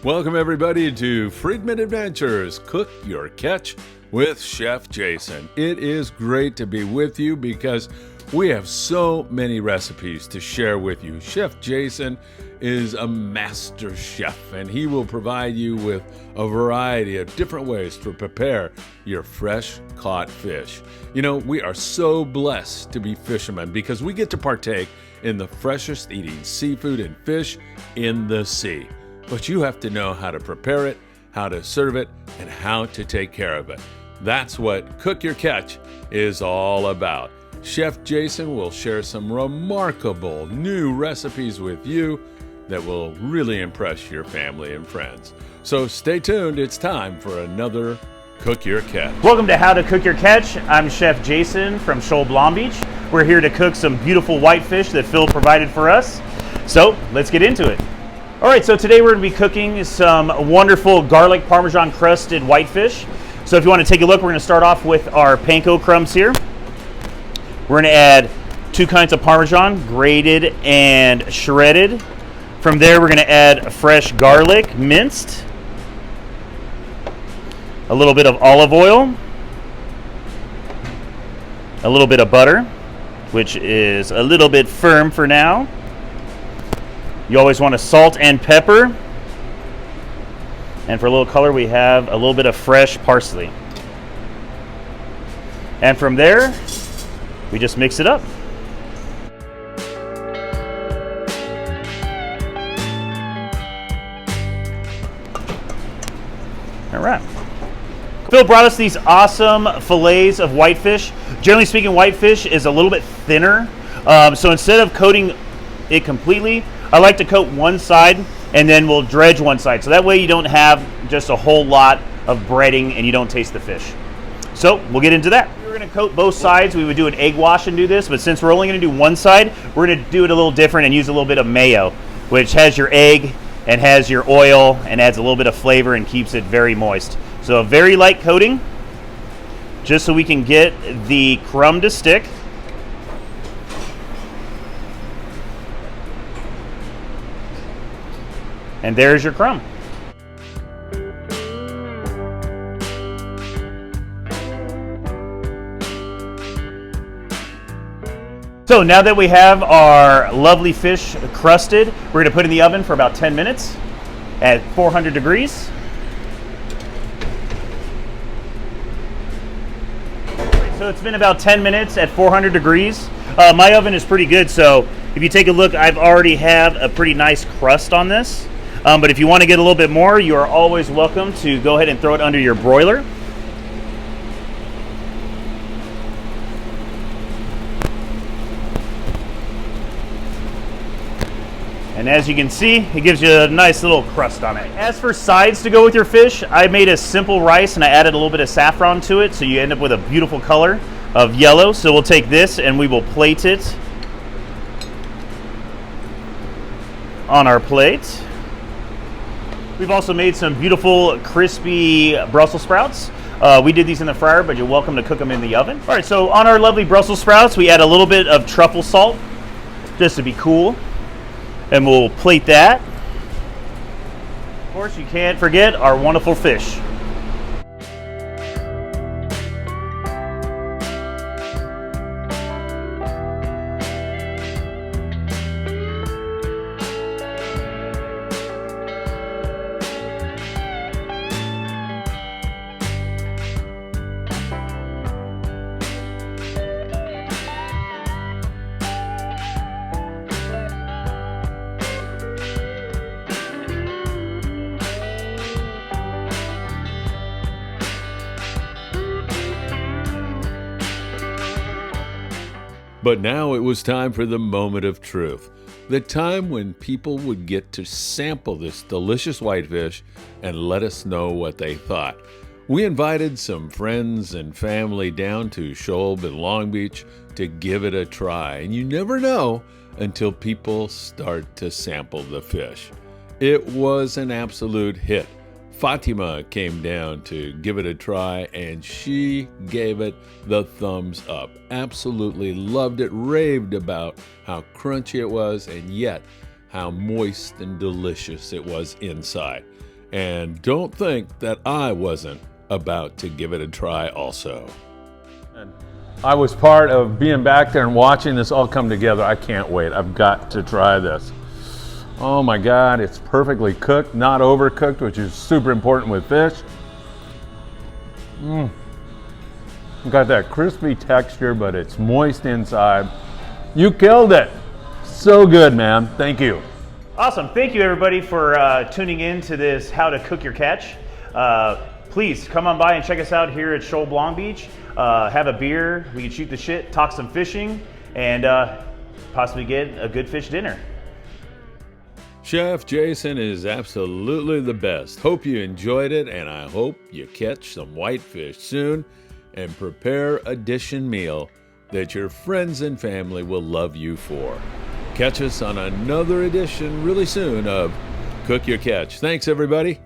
Welcome everybody to Friedman Adventures, Cook Your Catch with Chef Jason. It is great to be with you because we have so many recipes to share with you. Chef Jason is a master chef and he will provide you with a variety of different ways to prepare your fresh caught fish. You know, we are so blessed to be fishermen because we get to partake in the freshest eating seafood and fish in the sea. But you have to know how to prepare it, how to serve it, and how to take care of it. That's what Cook Your Catch is all about. Chef Jason will share some remarkable new recipes with you that will really impress your family and friends. So stay tuned, it's time for another Cook Your Catch. Welcome to How to Cook Your Catch. I'm Chef Jason from Shoal Long Beach. We're here to cook some beautiful whitefish that Phil provided for us. So let's get into it. All right, so today we're going to be cooking some wonderful garlic parmesan crusted whitefish. So if you want to take a look, we're going to start off with our panko crumbs here. We're going to add 2 kinds of parmesan, grated and shredded. From there, we're going to add fresh garlic, minced, a little bit of olive oil, a little bit of butter, which is a little bit firm for now. You always want to salt and pepper. And for a little color, we have a little bit of fresh parsley. And from there, we just mix it up. All right. Phil brought us these awesome fillets of whitefish. Generally speaking, whitefish is a little bit thinner. So instead of coating it completely, I like to coat one side and then we'll dredge one side. So that way you don't have just a whole lot of breading and you don't taste the fish. So we'll get into that. If we were gonna coat both sides, we would do an egg wash and do this, but since we're only gonna do one side, we're gonna do it a little different and use a little bit of mayo, which has your egg and has your oil and adds a little bit of flavor and keeps it very moist. So a very light coating, just so we can get the crumb to stick. And there's your crumb. So now that we have our lovely fish crusted, we're gonna put it in the oven for about 10 minutes at 400 degrees. So it's been about 10 minutes at 400 degrees. My oven is pretty good, so if you take a look, I've already have a pretty nice crust on this. But if you want to get a little bit more, you are always welcome to go ahead and throw it under your broiler. And as you can see, it gives you a nice little crust on it. As for sides to go with your fish, I made a simple rice and I added a little bit of saffron to it, so you end up with a beautiful color of yellow. So we'll take this and we will plate it on our plate. We've also made some beautiful crispy Brussels sprouts. We did these in the fryer, but you're welcome to cook them in the oven. All right, so on our lovely Brussels sprouts, we add a little bit of truffle salt, just to be cool. And we'll plate that. Of course, you can't forget our wonderful fish. But now it was time for the moment of truth, the time when people would get to sample this delicious whitefish and let us know what they thought. We invited some friends and family down to Shoal and Long Beach to give it a try, and you never know until people start to sample the fish. It was an absolute hit. Fatima came down to give it a try, and she gave it the thumbs up. Absolutely loved it, raved about how crunchy it was, and yet how moist and delicious it was inside. And don't think that I wasn't about to give it a try also. I was part of being back there and watching this all come together. I can't wait. I've got to try this. Oh my God, it's perfectly cooked, not overcooked, which is super important with fish. Got that crispy texture, but it's moist inside. You killed it. So good, man. Thank you. Awesome. Thank you, everybody, for tuning in to this How to Cook Your Catch. Please come on by and check us out here at Shoal Long Beach. Have a beer. We can shoot the shit, talk some fishing, and possibly get a good fish dinner. Chef Jason is absolutely the best. Hope you enjoyed it, and I hope you catch some whitefish soon and prepare a dish and meal that your friends and family will love you for. Catch us on another edition really soon of Cook Your Catch. Thanks, everybody.